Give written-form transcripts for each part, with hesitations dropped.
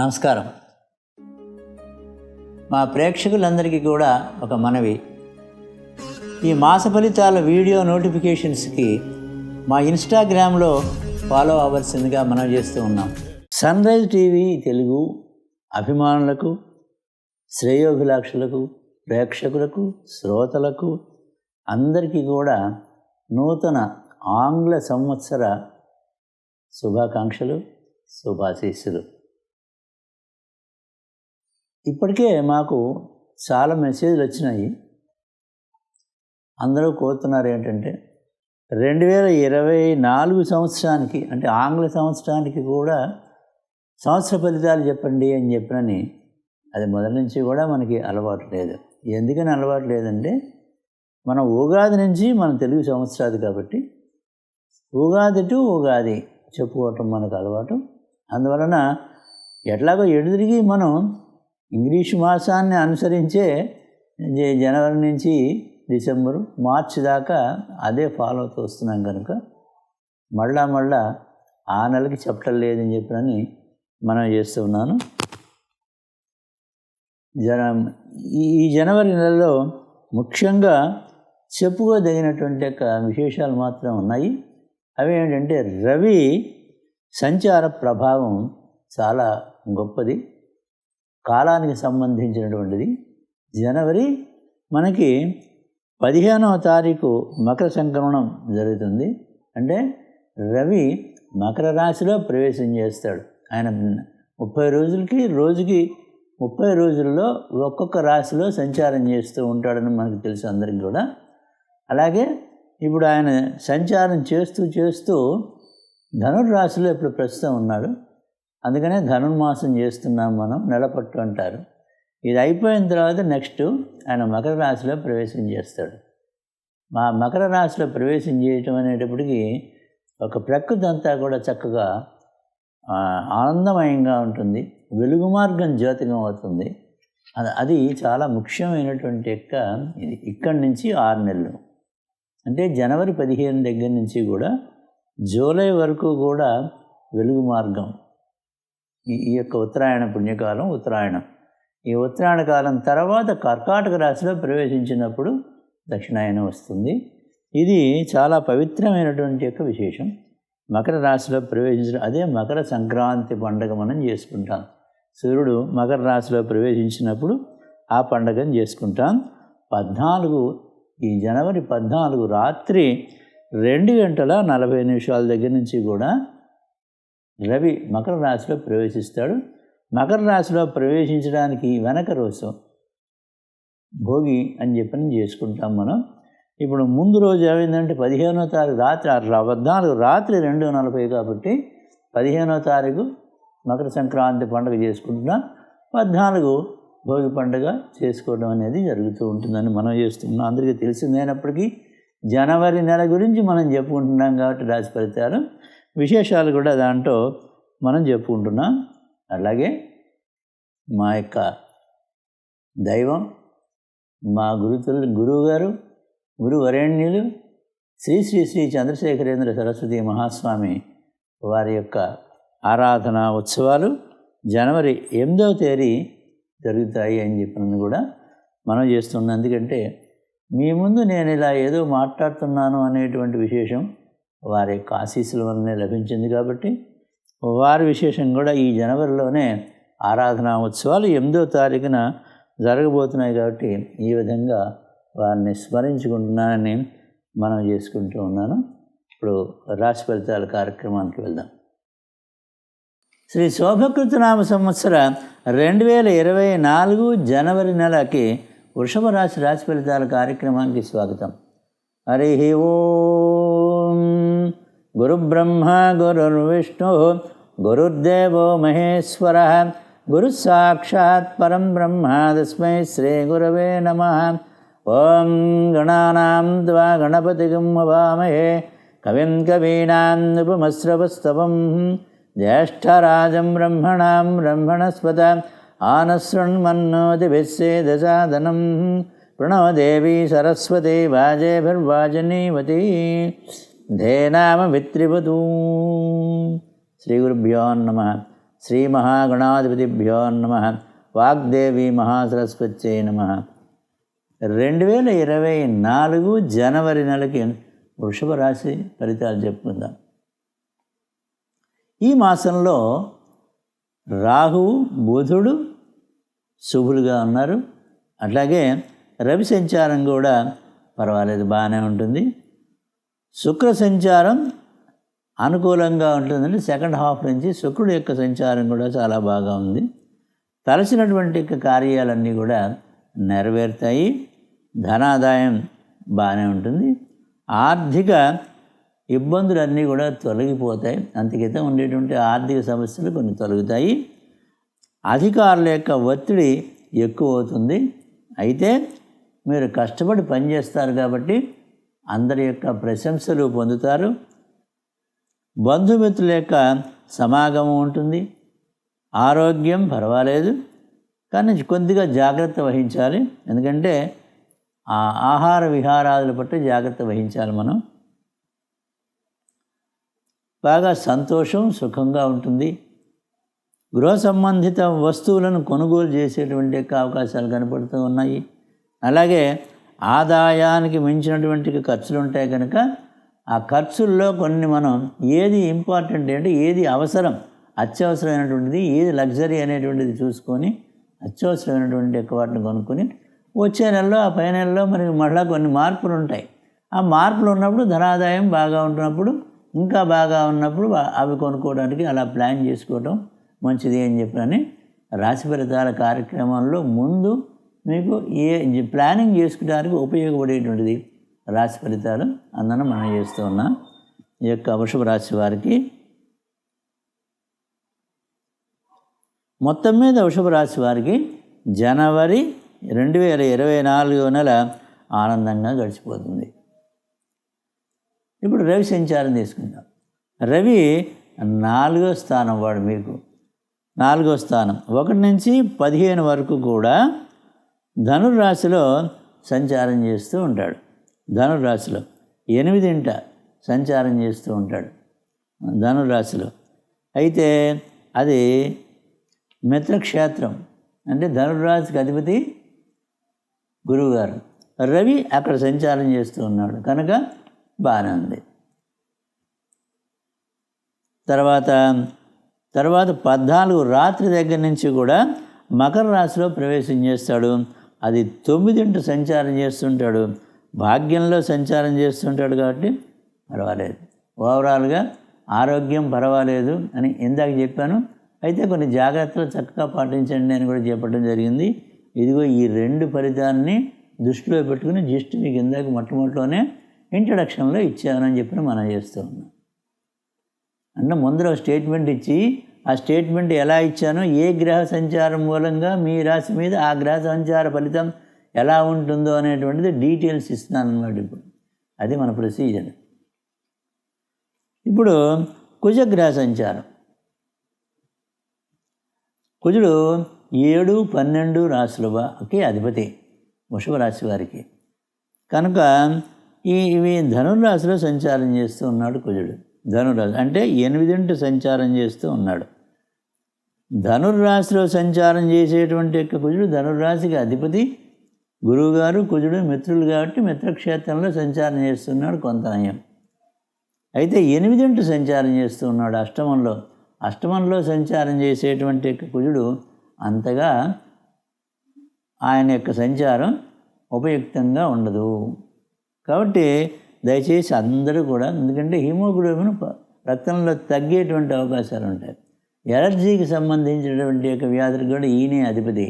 నమస్కారం. మా ప్రేక్షకులందరికీ కూడా ఒక మనవి. ఈ మాస ఫలితాల వీడియో నోటిఫికేషన్స్కి మా ఇన్స్టాగ్రామ్లో ఫాలో అవ్వాల్సిందిగా మనం చేస్తూ ఉన్నాం. సన్రైజ్ టీవీ తెలుగు అభిమానులకు, శ్రేయోభిలాక్షులకు, ప్రేక్షకులకు, శ్రోతలకు అందరికీ కూడా నూతన ఆంగ్ల సంవత్సర శుభాకాంక్షలు, శుభాశీస్సులు. ఇప్పటికే మాకు చాలా మెసేజ్లు వచ్చినాయి. అందరూ కోరుతున్నారు ఏంటంటే 2024 సంవత్సరానికి, అంటే ఆంగ్ల సంవత్సరానికి కూడా సంవత్సర ఫలితాలు చెప్పండి అని చెప్పినని. అది మొదటి నుంచి కూడా మనకి అలవాటు లేదు. ఎందుకని అలవాటు లేదంటే, మనం ఉగాది నుంచి మన తెలుగు సంవత్సరాది కాబట్టి ఉగాది టు ఉగాది చెప్పుకోవటం మనకు అలవాటు. అందువలన ఎట్లాగో ఎదురిగి మనం ఇంగ్లీషు మాసాన్ని అనుసరించే జనవరి నుంచి డిసెంబరు, మార్చి దాకా అదే ఫాలో అవుతూ వస్తున్నాం కనుక మళ్ళా ఆ నెలకి చెప్పటం లేదని చెప్పని మనం చేస్తూ ఉన్నాను. ఈ జనవరి నెలలో ముఖ్యంగా చెప్పుకోదగినటువంటి యొక్క విశేషాలు మాత్రం ఉన్నాయి. అవి ఏంటంటే, రవి సంచార ప్రభావం చాలా గొప్పది, కాలానికి సంబంధించినటువంటిది. జనవరి మనకి 15వ తారీఖు మకర సంక్రమణం జరుగుతుంది. అంటే రవి మకర రాశిలో ప్రవేశం చేస్తాడు. ఆయన 30 రోజులకి, రోజుకి 30 రోజుల్లో ఒక్కొక్క రాశిలో సంచారం చేస్తూ ఉంటాడని మనకు తెలుసు అందరికి కూడా. అలాగే ఇప్పుడు ఆయన సంచారం చేస్తూ ధనుర్రాశిలో ఇప్పుడు ప్రస్తుతం ఉన్నాడు. అందుకనే ధనుర్మాసం చేస్తున్నాం మనం, నెలపట్టు అంటారు. ఇది అయిపోయిన తర్వాత నెక్స్ట్ ఆయన మకర రాశిలో ప్రవేశం చేస్తాడు. మా మకర రాశిలో ప్రవేశం చేయటం అనేటప్పటికీ ఒక ప్రకృతి అంతా కూడా చక్కగా ఆనందమయంగా ఉంటుంది, వెలుగు మార్గం జ్యోతికం అవుతుంది. అది చాలా ముఖ్యమైనటువంటి యొక్క ఇది. ఇక్కడి నుంచి 6 నెలలు, అంటే జనవరి 15 దగ్గర నుంచి కూడా జూలై వరకు కూడా వెలుగు మార్గం. ఈ యొక్క ఉత్తరాయణ పుణ్యకాలం, ఉత్తరాయణం. ఈ ఉత్తరాయణ కాలం తర్వాత కర్కాటక రాశిలో ప్రవేశించినప్పుడు దక్షిణాయనం వస్తుంది. ఇది చాలా పవిత్రమైనటువంటి యొక్క విశేషం. మకర రాశిలో ప్రవేశించడం, అదే మకర సంక్రాంతి పండుగ మనం చేసుకుంటాం. సూర్యుడు మకర రాశిలో ప్రవేశించినప్పుడు ఆ పండుగను చేసుకుంటాం. ఈ జనవరి 14 రాత్రి 2:40 దగ్గర నుంచి కూడా రవి మకర రాశిలో ప్రవేశిస్తాడు. మకర రాశిలో ప్రవేశించడానికి వెనక రోజు భోగి అని చెప్పని చేసుకుంటాం మనం. ఇప్పుడు ముందు రోజు ఏమైందంటే 15వ తారీఖు రాత్రి 14 రాత్రి 2:40 కాబట్టి 15వ తారీఖు మకర సంక్రాంతి పండుగ చేసుకుంటున్నాం. 14 భోగి పండుగ చేసుకోవడం అనేది జరుగుతూ ఉంటుందని మనం చేస్తున్నాం. అందరికీ తెలిసిందైనప్పటికీ జనవరి నెల గురించి మనం చెప్పుకుంటున్నాం కాబట్టి రాశి ఫలితాలు విశేషాలు కూడా దాంట్లో మనం చెప్పుకుంటున్నాం. అలాగే మా యొక్క దైవం, మా గురువుగారు, గురువరేణ్యులు శ్రీ శ్రీ శ్రీ చంద్రశేఖరేంద్ర సరస్వతి మహాస్వామి వారి యొక్క ఆరాధన ఉత్సవాలు జనవరి 8వ తేదీ జరుగుతాయి అని చెప్పినది కూడా మనం చేస్తున్నాం. ఎందుకంటే మీ ముందు నేను ఇలా ఏదో మాట్లాడుతున్నాను అనేటువంటి విశేషం వారి యొక్క ఆశీస్సుల వల్లనే లభించింది కాబట్టి వారి విశేషం కూడా ఈ జనవరిలోనే ఆరాధనా ఉత్సవాలు 8వ తారీఖున జరగబోతున్నాయి. కాబట్టి ఈ విధంగా వారిని స్మరించుకుంటున్నానని మనం చేసుకుంటూ ఉన్నాను. ఇప్పుడు రాశి ఫలితాల కార్యక్రమానికి వెళ్దాం. శ్రీ శోభకృతనామ సంవత్సర 2024 జనవరి నెలకి వృషభ రాశి రాశి ఫలితాల కార్యక్రమానికి స్వాగతం. హరి ఓం. గురుబ్రహ్మ గురుర్విష్ణు గురుర్దేవో మహేశ్వర గురు సాక్షాత్ పరం బ్రహ్మ తస్మై శ్రీ గురవే నమః. ఓం గణానాం త్వా గణపతిగం హవామహే కవిం కవీనాం ఉపమశ్రవస్తవం జ్యేష్ఠరాజం బ్రహ్మణాం బ్రహ్మణస్పత ఆనశృణ్మన్నోతిభిస్సేదసాదనం. ప్రణో దేవీ సరస్వతి వాజేభిర్వాజనీవతి ధేనామ విత్రివతూ. శ్రీ గురుభ్యో నమః. శ్రీమహాగణాధిపతిభ్యో నమః. వాగ్దేవి మహాసరస్వత్యై నమః. 2024 జనవరి నెలకి వృషభ రాశి ఫలితాలు చెప్పుకుందాం. ఈ మాసంలో రాహువు బుధుడు శుభులుగా ఉన్నారు. అట్లాగే రవి సంచారం కూడా పర్వాలేదు, బాగానే ఉంటుంది. శుక్ర సంచారం అనుకూలంగా ఉంటుందండి. సెకండ్ హాఫ్ నుంచి శుక్రుడు యొక్క సంచారం కూడా చాలా బాగా ఉంది. తలచినటువంటి కార్యాలన్నీ కూడా నెరవేరుతాయి. ధనాదాయం బాగానే ఉంటుంది. ఆర్థిక ఇబ్బందులన్నీ కూడా తొలగిపోతాయి. అంతకితం ఉండేటువంటి ఆర్థిక సమస్యలు కొన్ని తొలగుతాయి. అధికారుల యొక్క ఒత్తిడి ఎక్కువ అవుతుంది. అయితే మీరు కష్టపడి పనిచేస్తారు కాబట్టి అందరి యొక్క ప్రశంసలు పొందుతారు. బంధుమిత్రుల యొక్క సమాగమం ఉంటుంది. ఆరోగ్యం పర్వాలేదు, కానీ కొద్దిగా జాగ్రత్త వహించాలి. ఎందుకంటే ఆ ఆహార విహారాదుల పట్ల జాగ్రత్త వహించాలి మనం. బాగా సంతోషం సుఖంగా ఉంటుంది. గృహ సంబంధిత వస్తువులను కొనుగోలు చేసేటువంటి అవకాశాలు కనపడుతూ ఉన్నాయి. అలాగే ఆదాయానికి మించినటువంటి ఖర్చులు ఉంటాయి కనుక ఆ ఖర్చుల్లో కొన్ని మనం ఏది ఇంపార్టెంట్ అంటే ఏది అవసరం, అత్యవసరమైనటువంటిది, ఏది లగ్జరీ అనేటువంటిది చూసుకొని అత్యవసరమైనటువంటి వాటిని కొనుక్కొని వచ్చే నెలలో ఆ పై నెలలో మనకి మళ్ళీ కొన్ని మార్పులు ఉంటాయి. ఆ మార్పులు ఉన్నప్పుడు ధనాదాయం బాగా ఉంటున్నప్పుడు, ఇంకా బాగా ఉన్నప్పుడు అవి కొనుక్కోవడానికి అలా ప్లాన్ చేసుకోవడం మంచిది అని చెప్పని రాశి ఫలితాల కార్యక్రమంలో ముందు మీకు ప్లానింగ్ చేసుకోవడానికి ఉపయోగపడేటువంటిది రాశి ఫలితాలు అందున మనం చేస్తూ ఉన్నాం. ఈ యొక్క వృషభ రాశి వారికి మొత్తం మీద వృషభ రాశి వారికి జనవరి 2024 నెల ఆనందంగా గడిచిపోతుంది. ఇప్పుడు రవి సంచారం తీసుకుందాం. రవి 4వ స్థానం వాడు, మీకు 4వ స్థానం 1 నుంచి 15 వరకు కూడా ధనుర్రాశిలో సంచారం చేస్తూ ఉంటాడు. ధనుర్రాశిలో 8వ సంచారం చేస్తూ ఉంటాడు ధనుర్రాశిలో. అయితే అది మిత్రక్షేత్రం, అంటే ధనుర్రాశికి అధిపతి గురువుగారు. రవి అక్కడ సంచారం చేస్తూ ఉన్నాడు కనుక బాగానే ఉంది. తర్వాత 14 రాత్రి దగ్గర నుంచి కూడా మకర రాశిలో ప్రవేశం చేస్తాడు. అది 9 సంచారం చేస్తుంటాడు. భాగ్యంలో సంచారం చేస్తుంటాడు కాబట్టి పర్వాలేదు. ఓవరాల్గా ఆరోగ్యం పర్వాలేదు అని ఇందాక చెప్పాను. అయితే కొన్ని జాగ్రత్తలు చక్కగా పాటించండి అని కూడా చెప్పడం జరిగింది. ఇదిగో ఈ 2 ఫలితాన్ని దృష్టిలో పెట్టుకుని జస్ట్ మీకు ఇందాక మొట్టమొదటిలోనే ఇంట్రడక్షన్లో ఇచ్చానని చెప్పి మనం చేస్తూ ఉన్నాం. అంటే ముందర స్టేట్మెంట్ ఇచ్చి ఆ స్టేట్మెంట్ ఎలా ఇచ్చానో, ఏ గ్రహ సంచారం మూలంగా మీ రాశి మీద ఆ గ్రహ సంచార ఫలితం ఎలా ఉంటుందో అనేటువంటిది డీటెయిల్స్ ఇస్తున్నాను అన్నమాట. ఇప్పుడు అది మన ప్రొసీజర్. ఇప్పుడు కుజగ్రహ సంచారం. కుజుడు 7, 12 రాశులకి అధిపతి వృషభ రాశి వారికి కనుక ఇవి ధనుర్రాశిలో సంచారం చేస్తూ ఉన్నాడు కుజుడు. ధనుర్రాశి అంటే 8 సంచారం చేస్తూ ఉన్నాడు. ధనుర్రాశిలో సంచారం చేసేటువంటి యొక్క కుజుడు ధనుర్రాశికి అధిపతి గురువుగారు. కుజుడు మిత్రులు కాబట్టి మిత్రక్షేత్రంలో సంచారం చేస్తున్నాడు, కొంత నయం. అయితే 8 సంచారం చేస్తూ ఉన్నాడు అష్టమంలో సంచారం చేసేటువంటి యొక్క కుజుడు అంతగా ఆయన యొక్క సంచారం ఉపయుక్తంగా ఉండదు. కాబట్టి దయచేసి అందరూ కూడా, ఎందుకంటే హిమోగ్లోబిన్ రక్తంలో తగ్గేటువంటి అవకాశాలు ఉంటాయి. ఎలర్జీకి సంబంధించినటువంటి యొక్క వ్యాధులకు కూడా ఈయనే అధిపతి.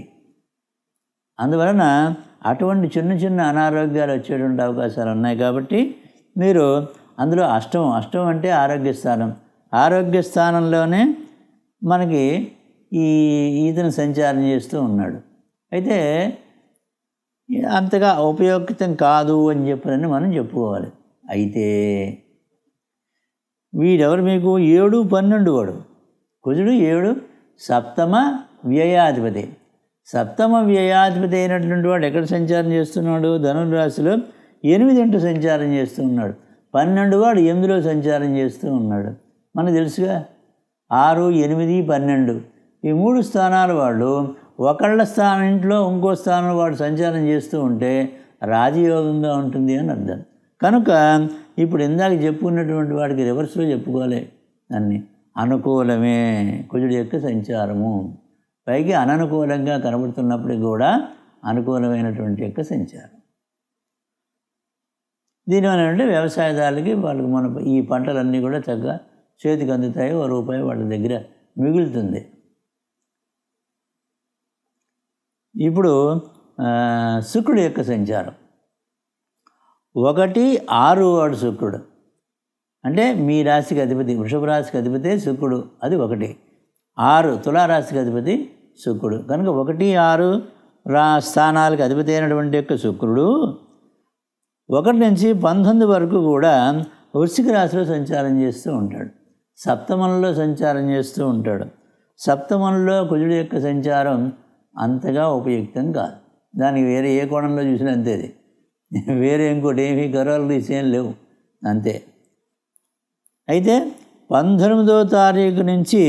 అందువలన అటువంటి చిన్న చిన్న అనారోగ్యాలు వచ్చేటువంటి అవకాశాలు ఉన్నాయి. కాబట్టి మీరు అందులో అష్టమం అంటే ఆరోగ్య స్థానంలోనే మనకి ఈతను సంచారం చేస్తూ ఉన్నాడు. అయితే అంతగా ఉపయోగితం కాదు అని చెప్పని మనం చెప్పుకోవాలి. అయితే వీడెవరు మీకు 7, 12 వాడు కుజుడు. 7 సప్తమ వ్యయాధిపతి. సప్తమ వ్యయాధిపతి అయినటువంటి వాడు ఎక్కడ సంచారం చేస్తున్నాడు? ధనుర్రాశిలో 8 సంచారం చేస్తూ ఉన్నాడు. 12 వాడు 8లో సంచారం చేస్తూ ఉన్నాడు. మనకు తెలుసుగా 6, 8, 12 ఈ 3 స్థానాల వాళ్ళు ఒకళ్ళ ఇంట్లో ఇంకో స్థానం వాడు సంచారం చేస్తూ ఉంటే రాజయోగంగా ఉంటుంది అని అర్థం. కనుక ఇప్పుడు ఇందాక చెప్పుకున్నటువంటి వాడికి రివర్స్లో చెప్పుకోలే అన్నీ అనుకూలమే కుజుడి యొక్క సంచారము. పైకి అననుకూలంగా కనబడుతున్నప్పటికీ కూడా అనుకూలమైనటువంటి యొక్క సంచారం. దీనివల్ల అంటే వ్యవసాయదారులకి వాళ్ళకి మన ఈ పంటలన్నీ కూడా చక్కగా చేతికి అందుతాయి, ₹1 వాళ్ళ దగ్గర మిగులుతుంది. ఇప్పుడు శుక్రుడు యొక్క సంచారం 1, 6 వాడు శుక్రుడు అంటే మీ రాశికి అధిపతి వృషభ రాశికి అధిపతి శుక్రుడు, అది 1. 6 తులారాశికి అధిపతి శుక్రుడు కనుక 1, 6 స్థానాలకు అధిపతి అయినటువంటి యొక్క శుక్రుడు 1 నుంచి 19 వరకు కూడా వృశ్చిక రాశిలో సంచారం చేస్తూ ఉంటాడు. సప్తమంలో సంచారం చేస్తూ ఉంటాడు. సప్తమంలో కుజుడి యొక్క సంచారం అంతగా ఉపయుక్తం కాదు. దానికి వేరే ఏ కోణంలో చూసినా అంతేది, వేరే ఇంకోటి ఏమీ గర్వాలు తీసేం లేవు, అంతే. అయితే 19వ తారీఖు నుంచి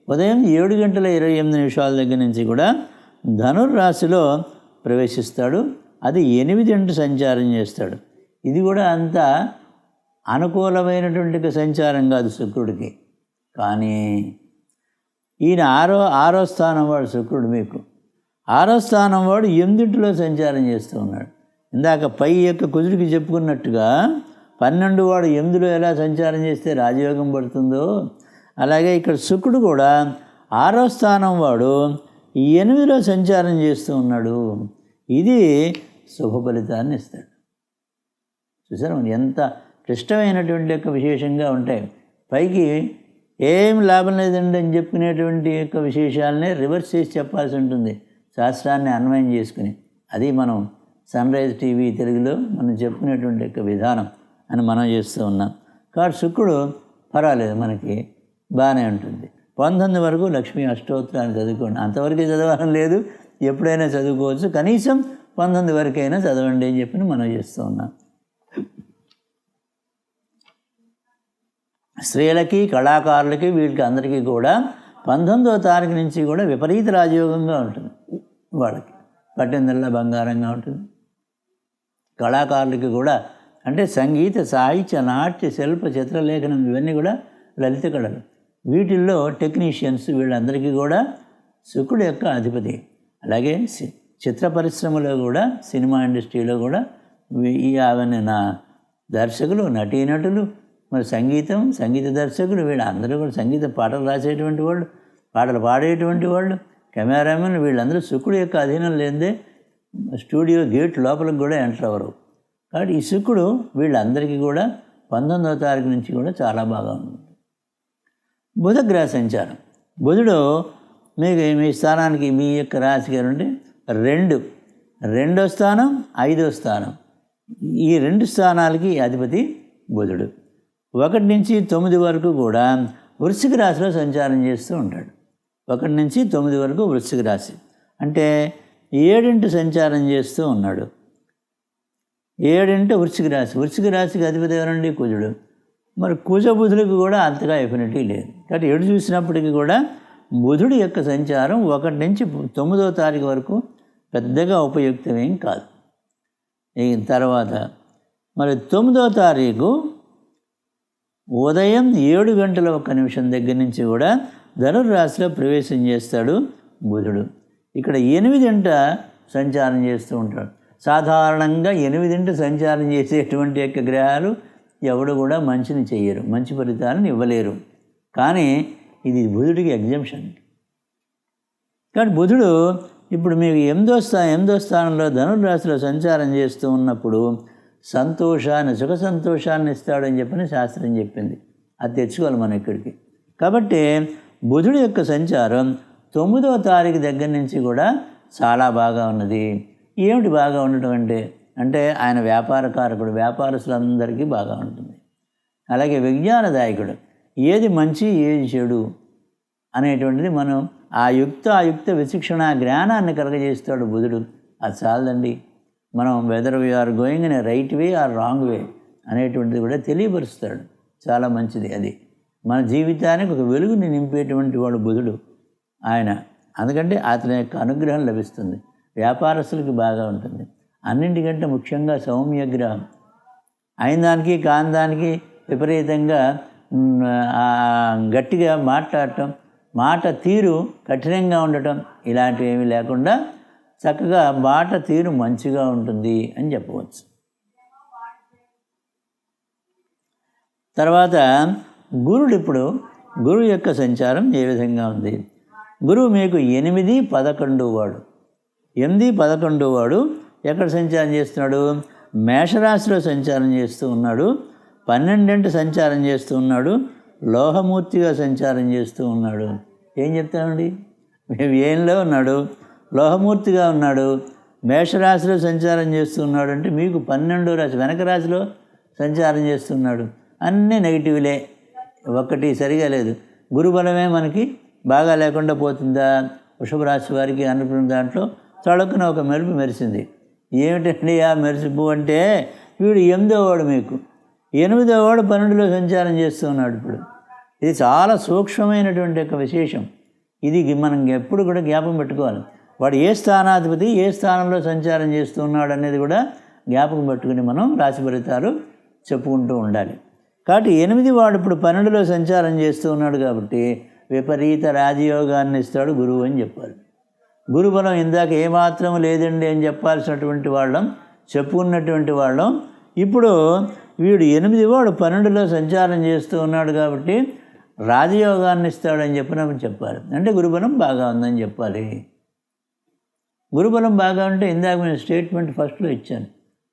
ఉదయం 7:28 దగ్గర నుంచి కూడా ధనుర్రాశిలో ప్రవేశిస్తాడు. అది 8 సంచారం చేస్తాడు. ఇది కూడా అంత అనుకూలమైనటువంటి సంచారం కాదు శుక్రుడికి. కానీ ఈయన ఆరో స్థానం వాడు శుక్రుడు. మీకు 6వ స్థానం వాడు 8లో సంచారం చేస్తూ ఉన్నాడు. ఇందాక పై యొక్క కుజుడికి చెప్పుకున్నట్టుగా 12 వాడు 8లో ఎలా సంచారం చేస్తే రాజయోగం పడుతుందో అలాగే ఇక్కడ శుక్రుడు కూడా 6వ స్థానం వాడు 8లో సంచారం చేస్తూ ఉన్నాడు. ఇది శుభ ఫలితాన్ని ఇస్తాడు. చూసారా ఎంత క్లిష్టమైనటువంటి యొక్క విశేషంగా ఉంటాయి. పైకి ఏం లాభం లేదండి అని చెప్పుకునేటువంటి యొక్క విశేషాలనే రివర్స్ చేసి చెప్పాల్సి ఉంటుంది, శాస్త్రాన్ని అన్వయం చేసుకుని. అది మనం సన్రైజ్ టీవీ తెలుగులో మనం చెప్పుకునేటువంటి యొక్క విధానం అని మనం చేస్తూ ఉన్నాం. కాబట్టి శుక్రుడు పర్వాలేదు, మనకి బాగానే ఉంటుంది. 19 వరకు లక్ష్మీ అష్టోత్తరాన్ని చదువుకోండి. అంతవరకే చదవాలని లేదు, ఎప్పుడైనా చదువుకోవచ్చు. కనీసం 19 వరకైనా చదవండి అని చెప్పి మనం చేస్తూ ఉన్నాం. స్త్రీలకి కళాకారులకి వీళ్ళకి అందరికీ కూడా 19వ తారీఖు నుంచి కూడా విపరీత రాజయోగంగా ఉంటుంది. వాళ్ళకి పట్టిందల్లా బంగారంగా ఉంటుంది. కళాకారులకి కూడా అంటే సంగీత, సాహిత్య, నాట్య, శిల్ప, చిత్రలేఖనం ఇవన్నీ కూడా లలిత కళలు. వీటిల్లో టెక్నీషియన్స్ వీళ్ళందరికీ కూడా శుక్రుడు యొక్క అధిపతి. అలాగే చిత్ర పరిశ్రమలో కూడా సినిమా ఇండస్ట్రీలో కూడా అవన్నీ నా దర్శకులు, నటీనటులు, మరి సంగీత దర్శకులు వీళ్ళందరూ కూడా సంగీత పాటలు రాసేటువంటి వాళ్ళు, పాటలు పాడేటువంటి వాళ్ళు, కెమెరామెన్ వీళ్ళందరూ శుక్రుడు యొక్క అధీనం లేదే స్టూడియో గేట్ లోపలికి కూడా ఎంటర్ అవ్వరు. కాబట్టి ఈ శుక్రుడు వీళ్ళందరికీ కూడా 19వ తారీఖు నుంచి కూడా చాలా బాగా ఉంది. బుధగ్రహ సంచారం. బుధుడు మీకు మీ స్థానానికి మీ యొక్క రాశికి అంటే 2వ స్థానం 5వ స్థానం ఈ 2 స్థానాలకి అధిపతి బుధుడు. 1 నుంచి 9 వరకు కూడా వృశ్చిక రాశిలో సంచారం చేస్తూ ఉంటాడు. 1 నుంచి 9 వరకు వృశ్చిక రాశి అంటే 7 సంచారం చేస్తూ ఉన్నాడు. 7 వృశ్చిక రాశి. వృశ్చిక రాశికి అధిపతి ఎవరండి? కుజుడు. మరి కుజ బుధులకు కూడా అంతగా ఎఫినిటీ లేదు. కాబట్టి ఎడు చూసినప్పటికీ కూడా బుధుడి యొక్క సంచారం 1 నుంచి 9వ తారీఖు వరకు పెద్దగా ఉపయుక్తమేం కాదు. తర్వాత మరి 9వ తారీఖు ఉదయం 7:01 దగ్గర నుంచి కూడా ధనుర్రాశిలో ప్రవేశం చేస్తాడు బుధుడు. ఇక్కడ 8 సంచారం చేస్తూ ఉంటాడు. సాధారణంగా 8 సంచారం చేసేటువంటి యొక్క గ్రహాలు ఎవడు కూడా మంచిని చెయ్యరు, మంచి ఫలితాలను ఇవ్వలేరు. కానీ ఇది బుధుడికి ఎగ్జంప్షన్. కాబట్టి బుధుడు ఇప్పుడు మీకు 8వ స్థానంలో ధనుర్రాశిలో సంచారం చేస్తూ ఉన్నప్పుడు సంతోషాన్ని, సుఖ సంతోషాన్ని ఇస్తాడని చెప్పని శాస్త్రం చెప్పింది. అది తెచ్చుకోవాలి మనం ఇక్కడికి. కాబట్టి బుధుడి యొక్క సంచారం 9వ తారీఖు దగ్గర నుంచి కూడా చాలా బాగా ఉన్నది. ఏమిటి బాగా ఉండటం అంటే ఆయన వ్యాపారకారకుడు, వ్యాపారస్తులందరికీ బాగా ఉంటుంది. అలాగే విజ్ఞానదాయకుడు, ఏది మంచి ఏది చెడు అనేటువంటిది మనం ఆయుక్త విచక్షణ జ్ఞానాన్ని కలగజేస్తాడు బుధుడు. అది చాలదండి, మనం whether we are going in a right way or wrong way అనేటువంటిది కూడా తెలియపరుస్తాడు. చాలా మంచిది అది. మన జీవితానికి ఒక వెలుగుని నింపేటువంటి వాడు బుధుడు ఆయన. అందుకంటే అతని యొక్క అనుగ్రహం లభిస్తుంది. వ్యాపారస్తులకి బాగా ఉంటుంది. అన్నింటికంటే ముఖ్యంగా సౌమ్యగ్రహం. అయిన దానికి కాని దానికి విపరీతంగా గట్టిగా మాట్లాడటం, మాట తీరు కఠినంగా ఉండటం ఇలాంటివి ఏమీ లేకుండా చక్కగా మాట తీరు మంచిగా ఉంటుంది అని చెప్పవచ్చు. తర్వాత గురుడు, ఇప్పుడు గురువు యొక్క సంచారం ఏ విధంగా ఉంది? గురువు మీకు 8, 11 వాడు. 8, 11 వాడు ఎక్కడ సంచారం చేస్తున్నాడు? మేషరాశిలో సంచారం చేస్తూ ఉన్నాడు. 12 సంచారం చేస్తూ ఉన్నాడు. లోహమూర్తిగా సంచారం చేస్తూ ఉన్నాడు. ఏం చెప్తామండి? మేము ఏంలో ఉన్నాడు, లోహమూర్తిగా ఉన్నాడు, మేషరాశిలో సంచారం చేస్తూ ఉన్నాడు. అంటే మీకు 12వ రాశి వెనక రాశిలో సంచారం చేస్తున్నాడు. అన్నీ నెగిటివ్లే, ఒక్కటి సరిగా లేదు. గురుబలమే మనకి బాగా లేకుండా పోతుందా? వృషభ రాశి వారికి అనుకున్న దాంట్లో తళుక్కున ఒక మెరుపు మెరిసింది. ఏమిటండి ఆ మెరుపు అంటే, వీడు 8వ వాడు, మీకు 8వ వాడు 12లో సంచారం చేస్తూ ఉన్నాడు. ఇప్పుడు ఇది చాలా సూక్ష్మమైనటువంటి ఒక విశేషం. ఇది మనం ఎప్పుడు కూడా జ్ఞాపకం పెట్టుకోవాలి. వాడు ఏ స్థానాధిపతి ఏ స్థానంలో సంచారం చేస్తూ ఉన్నాడు అనేది కూడా జ్ఞాపకం పెట్టుకుని మనం రాశి ఫలితాలు చెప్పుకుంటూ ఉండాలి. కాబట్టి 8 వాడు ఇప్పుడు 12లో సంచారం చేస్తూ ఉన్నాడు కాబట్టి విపరీత రాజయోగాన్ని ఇస్తాడు గురువు అని చెప్పాలి. గురుబలం ఇందాక ఏమాత్రం లేదండి అని చెప్పాల్సినటువంటి వాళ్ళం, చెప్పుకున్నటువంటి వాళ్ళం, ఇప్పుడు వీడు 8 వాడు 12లో సంచారం చేస్తూ ఉన్నాడు కాబట్టి రాజయోగాన్ని ఇస్తాడని చెప్పినప్పుడు చెప్పాలి. అంటే గురుబలం బాగా ఉందని చెప్పాలి. గురుబలం బాగా ఉంటే ఇందాక నేను స్టేట్మెంట్ ఫస్ట్లో ఇచ్చాను.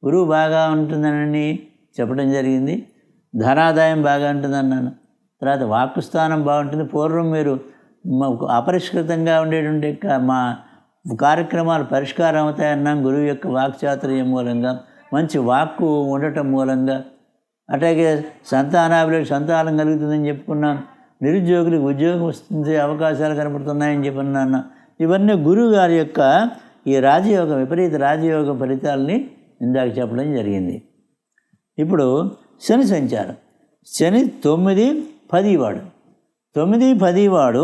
గురువు బాగా ఉంటుందని చెప్పడం జరిగింది. ధనాదాయం బాగా ఉంటుందన్నాను. తర్వాత వాక్కు స్థానం బాగుంటుంది. పూర్వం మీరు అపరిష్కృతంగా ఉండేటువంటి మా కార్యక్రమాలు పరిష్కారం అవుతాయన్నాం. గురువు యొక్క వాక్చాతుర్యం మూలంగా, మంచి వాక్కు ఉండటం మూలంగా. అట్లాగే సంతానం కలుగుతుందని చెప్పుకున్నాం. నిరుద్యోగులకు ఉద్యోగం వస్తుంది, అవకాశాలు కనపడుతున్నాయని చెప్పన్నాను. ఇవన్నీ గురువు గారి యొక్క ఈ రాజయోగం, విపరీత రాజయోగ ఫలితాలని ఇందాక చెప్పడం జరిగింది. ఇప్పుడు శని సంచారం. శని 9, 10 వాడు. 9, 10 వాడు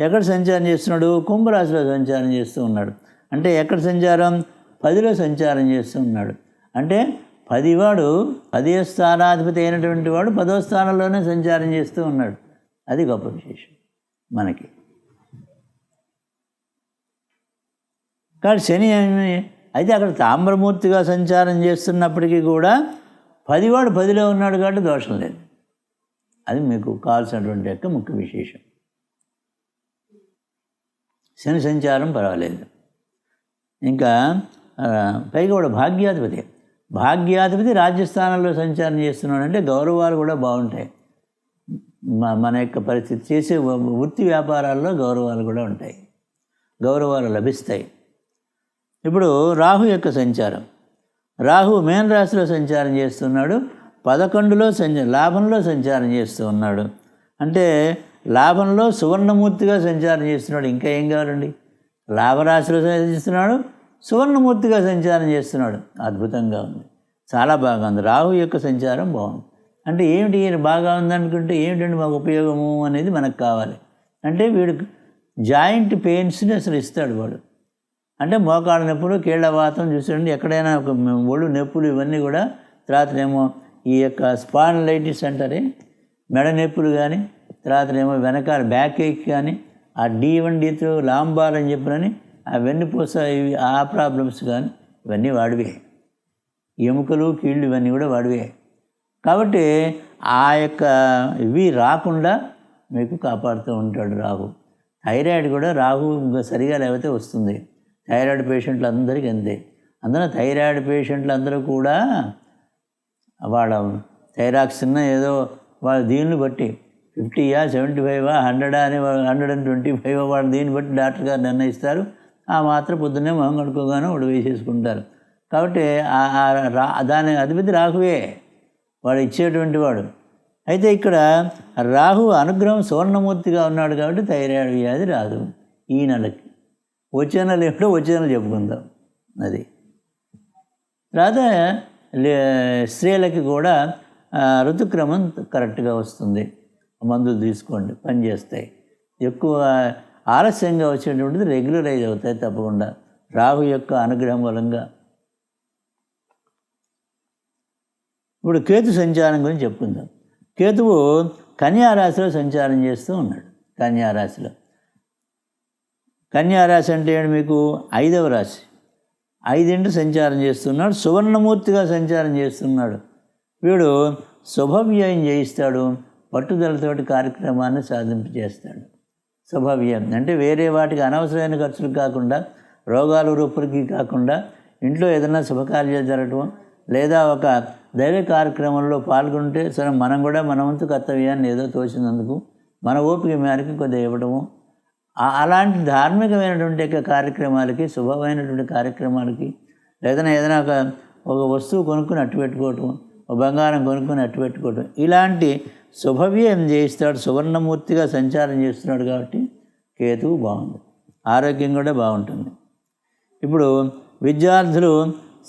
ఎక్కడ సంచారం చేస్తున్నాడు? కుంభరాశిలో సంచారం చేస్తూ ఉన్నాడు. అంటే ఎక్కడ సంచారం? 10లో సంచారం చేస్తూ ఉన్నాడు. అంటే 10 వాడు 10వ స్థానాధిపతి అయినటువంటి వాడు 10వ స్థానంలోనే సంచారం చేస్తూ ఉన్నాడు. అది గొప్ప విశేషం మనకి. కాబట్టి శని అయితే అక్కడ తామ్రమూర్తిగా సంచారం చేస్తున్నప్పటికీ కూడా 10 వాడు 10లో ఉన్నాడు కాబట్టి దోషం లేదు. అది మీకు కావాల్సినటువంటి యొక్క ముఖ్య విశేషం. శని సంచారం పర్వాలేదు. ఇంకా పైగా కూడా భాగ్యాధిపతి రాజ్యస్థానంలో సంచారం చేస్తున్నాడు. అంటే గౌరవాలు కూడా బాగుంటాయి. మన యొక్క పరిస్థితి, చేసే వృత్తి వ్యాపారాల్లో గౌరవాలు కూడా ఉంటాయి, గౌరవాలు లభిస్తాయి. ఇప్పుడు రాహు యొక్క సంచారం. రాహు మేన రాశిలో సంచారం చేస్తున్నాడు. 11లో లాభంలో సంచారం చేస్తూ ఉన్నాడు. అంటే లాభంలో సువర్ణమూర్తిగా సంచారం చేస్తున్నాడు. ఇంకా ఏం కావాలండి? లాభరాశిలో సంచరిస్తున్నాడు, సువర్ణమూర్తిగా సంచారం చేస్తున్నాడు. అద్భుతంగా ఉంది, చాలా బాగా ఉంది. రాహు యొక్క సంచారం బాగుంది. అంటే ఏమిటి బాగా ఉందనుకుంటే ఏమిటండి మాకు ఉపయోగము అనేది మనకు కావాలి. అంటే వీడు జాయింట్ పెయిన్స్ని అసలు ఇస్తాడు వాడు. అంటే మోకాళ్ళ నొప్పులు, కీళ్ళ వాతం చూడండి, ఎక్కడైనా ఒక ఒళ్ళు నొప్పులు ఇవన్నీ కూడా. తర్వాతనేమో ఈ యొక్క స్పాండిలైటిస్ అంటారే, మెడ నొప్పులు కానీ, తర్వాతనేమో వెనకాల బ్యాక్ ఏక్ కానీ, ఆ D1 D2 లాంబార్ అని చెప్పినని ఆ వెన్నుపూస ఇవి ఆ ప్రాబ్లమ్స్ కానీ ఇవన్నీ వాడివే. ఎముకలు కీళ్ళు ఇవన్నీ కూడా వాడివే. కాబట్టి ఆ యొక్క ఇవి రాకుండా మీకు కాపాడుతూ ఉంటాడు రాహు. థైరాయిడ్ కూడా రాహు సరిగా లేకపోతే వస్తుంది. థైరాయిడ్ పేషెంట్లు అందరికీ అంతే. అందులో థైరాయిడ్ పేషెంట్లు అందరూ కూడా వాళ్ళ థైరాక్సిన్ ఏదో వాళ్ళ దీన్ని బట్టి 50 75 100 అని 125 వాళ్ళ దీన్ని బట్టి డాక్టర్ గారు నిర్ణయిస్తారు. ఆ మాత్రం పొద్దున్నే మొహం కడుక్కోగానే వాడు వేసేసుకుంటారు. కాబట్టి దాని అధిపతి రాహువే, వాడు ఇచ్చేటువంటి వాడు. అయితే ఇక్కడ రాహు అనుగ్రహం సువర్ణమూర్తిగా ఉన్నాడు కాబట్టి థైరాయిడ్ వ్యాధి రాదు ఈ నెలకి. వచ్చే నెల ఏమిటో వచ్చే నెల చెప్పుకుందాం. అది తర్వాత స్త్రీలకి కూడా ఋతుక్రమం కరెక్ట్గా వస్తుంది. మందులు తీసుకోండి, పనిచేస్తాయి. ఎక్కువ ఆలస్యంగా వచ్చేటువంటిది రెగ్యులరైజ్ అవుతాయి తప్పకుండా, రాహు యొక్క అనుగ్రహం మూలంగా. ఇప్పుడు కేతు సంచారం గురించి చెప్పుకుందాం. కేతువు కన్యారాశిలో సంచారం చేస్తూ ఉన్నాడు. కన్యారాశిలో, కన్యారాశి అంటే ఏంటి మీకు? 5వ రాశి. 5 సంచారం చేస్తున్నాడు, సువర్ణమూర్తిగా సంచారం చేస్తున్నాడు. వీడు శుభవ్యయం చేయిస్తాడు, పట్టుదలతోటి కార్యక్రమాన్ని సాధింపజేస్తాడు. శుభవ్యయం అంటే వేరే వాటికి అనవసరమైన ఖర్చులు కాకుండా, రోగాలు రూపులకి కాకుండా, ఇంట్లో ఏదైనా శుభకార్యాలు జరగటం లేదా ఒక దైవ కార్యక్రమంలో పాల్గొంటే సరే మనం కూడా మన వంతు కర్తవ్యాన్ని ఏదో తోచినందుకు మన ఓపిక మేరకు కొద్దిగా ఇవ్వడము, అలాంటి ధార్మికమైనటువంటి కార్యక్రమాలకి, శుభమైనటువంటి కార్యక్రమాలకి, ఏదైనా ఒక వస్తువు కొనుక్కొని అట్టు పెట్టుకోవటం, ఒక బంగారం కొనుక్కొని అట్టు పెట్టుకోవటం, ఇలాంటి శుభవ్యయం చేయిస్తాడు. సువర్ణమూర్తిగా సంచారం చేస్తున్నాడు కాబట్టి కేతువు బాగుంది, ఆరోగ్యం కూడా బాగుంటుంది. ఇప్పుడు విద్యార్థులు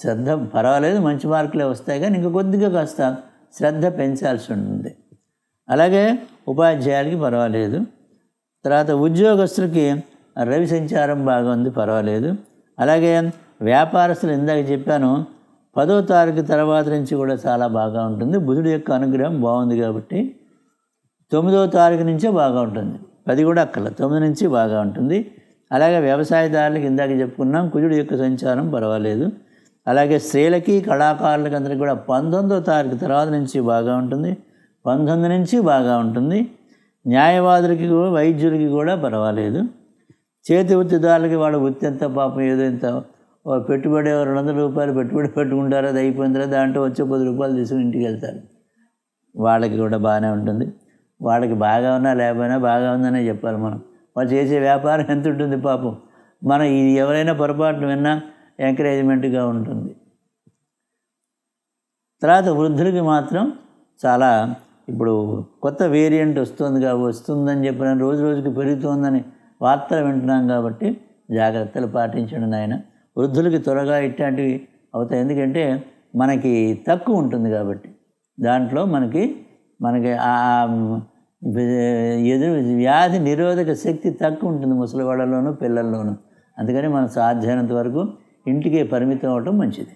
శ్రద్ధ పర్వాలేదు, మంచి మార్కులే వస్తాయి, కానీ ఇంకా కొద్దిగా కాస్త శ్రద్ధ పెంచాల్సి ఉంటుంది. అలాగే ఉపాధ్యాయులకి పర్వాలేదు. తర్వాత ఉద్యోగస్తులకి రవి సంచారం బాగా ఉంది, పర్వాలేదు. అలాగే వ్యాపారస్తులు ఇందాక చెప్పాను 10వ తారీఖు తర్వాత నుంచి కూడా చాలా బాగా ఉంటుంది. బుధుడి యొక్క అనుగ్రహం బాగుంది కాబట్టి 9వ తారీఖు నుంచే బాగా ఉంటుంది. 10 కూడా అక్కర్ల, 9 నుంచి బాగా ఉంటుంది. అలాగే వ్యవసాయదారులకు ఇందాక చెప్పుకున్నాం, కుజుడి యొక్క సంచారం పర్వాలేదు. అలాగే స్త్రీలకి, కళాకారులకి అందరికీ కూడా 19వ తారీఖు తర్వాత నుంచి బాగా ఉంటుంది, 19 నుంచి బాగా ఉంటుంది. న్యాయవాదులకి, వైద్యులకి కూడా పర్వాలేదు. చేతి వృత్తిదారులకి వాళ్ళ వృత్తి ఎంత పాపం ఏదో ఇంత పెట్టుబడి 200 రూపాయలు పెట్టుబడి పెట్టుకుంటారో, అది అయిపోయిన తర్వాత దాంట్లో వచ్చే 10 రూపాయలు తీసుకుని ఇంటికి వెళ్తారు. వాళ్ళకి కూడా బాగానే ఉంటుంది. వాళ్ళకి బాగా ఉన్నా లేకపోయినా బాగా ఉందనే చెప్పాలి మనం. వాళ్ళు చేసే వ్యాపారం ఎంత ఉంటుంది పాపం. మనం ఇది ఎవరైనా పొరపాటును విన్నా ఎంకరేజ్మెంట్గా ఉంటుంది. తర్వాత వృద్ధులకి మాత్రం చాలా ఇప్పుడు కొత్త వేరియంట్ వస్తుందని చెప్పిన రోజు రోజుకి పెరుగుతుందని వార్తలు వింటున్నాం కాబట్టి జాగ్రత్తలు పాటించండి నాయన. వృద్ధులకి త్వరగా ఇట్లాంటివి అవుతాయి, ఎందుకంటే మనకి తక్కువ ఉంటుంది కాబట్టి, దాంట్లో మనకి వ్యాధి నిరోధక శక్తి తక్కువ ఉంటుంది ముసలి వాళ్ళలోనూ పిల్లల్లోనూ. అందుకని మనం సాధ్యమైనంత వరకు ఇంటికే పరిమితం అవ్వటం మంచిది.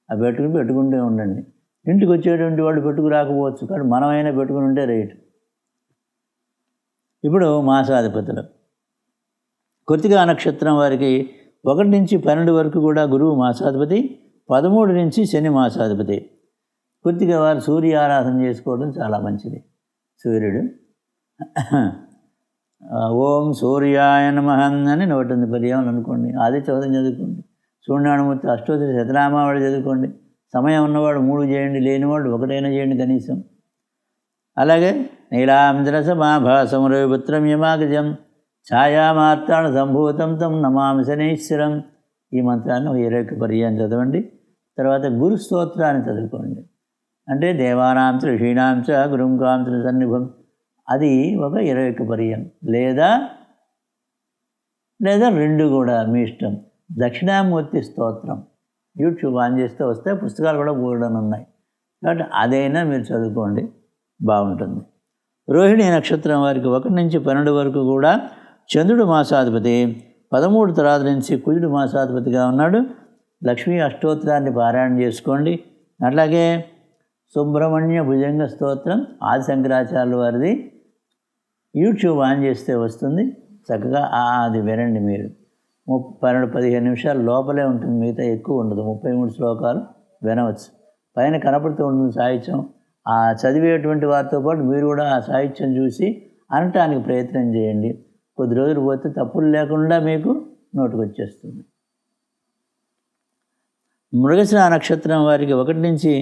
ఆ పెట్టుకుంటూ ఉండండి. ఇంటికి వచ్చేటువంటి వాళ్ళు పెట్టుకు రాకపోవచ్చు, కానీ మనమైనా పెట్టుకుని ఉంటే రైట్. ఇప్పుడు మాసాధిపతులు, కృత్తికా నక్షత్రం వారికి 1 నుంచి 12 వరకు కూడా గురువు మాసాధిపతి, 13 నుంచి శని మాసాధిపతి. కృత్తిక వారు సూర్య ఆరాధన చేసుకోవడం చాలా మంచిది. సూర్యుడు ఓం సూర్యాయ నమః అని 108 పర్యాలు అనుకోండి. ఆదిత్య చదువుకోండి, సూర్యనారాయణమూర్తి అష్టోత్తర శతనామావళి చదువుకోండి. సమయం ఉన్నవాడు 3 చేయండి, లేనివాడు 1 చేయండి కనీసం. అలాగే నీలాంధ్రసమాభాసం రవిపుత్రం యమాగజం ఛాయామార్తాణ సంభూతం తం నమామి శనీశ్వరం. ఈ మంత్రాన్ని 21 పర్యాయం చదవండి. తర్వాత గురు స్తోత్రాన్ని చదువుకోండి. అంటే దేవానాం చ ఋషీణాం చ గురుంకాం చ సన్నిభం, అది ఒక 21 పర్యాయం, లేదా 2 కూడా మీ ఇష్టం. దక్షిణామూర్తి స్తోత్రం యూట్యూబ్ ఆన్ చేస్తే వస్తే, పుస్తకాలు కూడా కూడడం ఉన్నాయి కాబట్టి అదైనా మీరు చదువుకోండి, బాగుంటుంది. రోహిణి నక్షత్రం వారికి 1 నుంచి 12 వరకు కూడా చంద్రుడు మాసాధిపతి, 13 తర్వాత నుంచి కుజుడు మాసాధిపతిగా ఉన్నాడు. లక్ష్మీ అష్టోత్తరాన్ని పారాయణ చేసుకోండి. అట్లాగే సుబ్రహ్మణ్య భుజంగ స్తోత్రం ఆది శంకరాచార్యుల వారిది యూట్యూబ్ ఆన్ చేస్తే వస్తుంది, చక్కగా అది వినండి. మీరు 12-15 నిమిషాల లోపలే ఉంటుంది, మిగతా ఎక్కువ ఉండదు. 33 శ్లోకాలు వినవచ్చు. పైన కనపడుతూ ఉంటుంది సాహిత్యం. ఆ చదివేటువంటి వారితో పాటు మీరు కూడా ఆ సాహిత్యం చూసి అనటానికి ప్రయత్నం చేయండి. కొద్ది రోజులు పోతే తప్పులు లేకుండా మీకు నోటికి వచ్చేస్తుంది. మృగశిర నక్షత్రం వారికి 1 నుంచి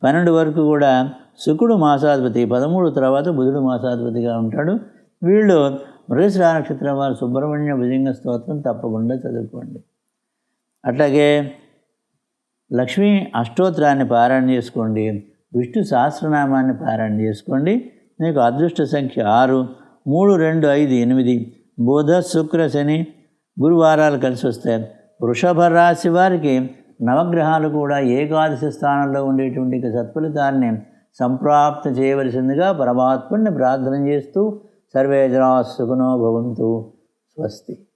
12 వరకు కూడా శుక్రుడు మాసాధిపతి, 13 తర్వాత బుధుడు మాసాధిపతిగా ఉంటాడు. వీళ్ళు మృగశిర నక్షత్రం వారు సుబ్రహ్మణ్య భుజంగ స్తోత్రం తప్పకుండా చదువుకోండి. అట్లాగే లక్ష్మీ అష్టోత్తరాన్ని పారాయణ చేసుకోండి, విష్ణు సహస్రనామాన్ని పారాయణ చేసుకోండి. మీకు అదృష్ట సంఖ్య 6, 3, 2, 5, 8. బుధ శుక్ర శని గురువారాలు కలిసి వస్తాయి. వృషభ రాశి వారికి నవగ్రహాలు కూడా ఏకాదశి స్థానంలో ఉండేటువంటి సత్ఫలితాన్ని సంప్రాప్తం చేయవలసిందిగా పరమాత్ముడిని ప్రార్థన చేస్తూ సర్వే జనా సుఖినో భవంతు. స్వస్తి.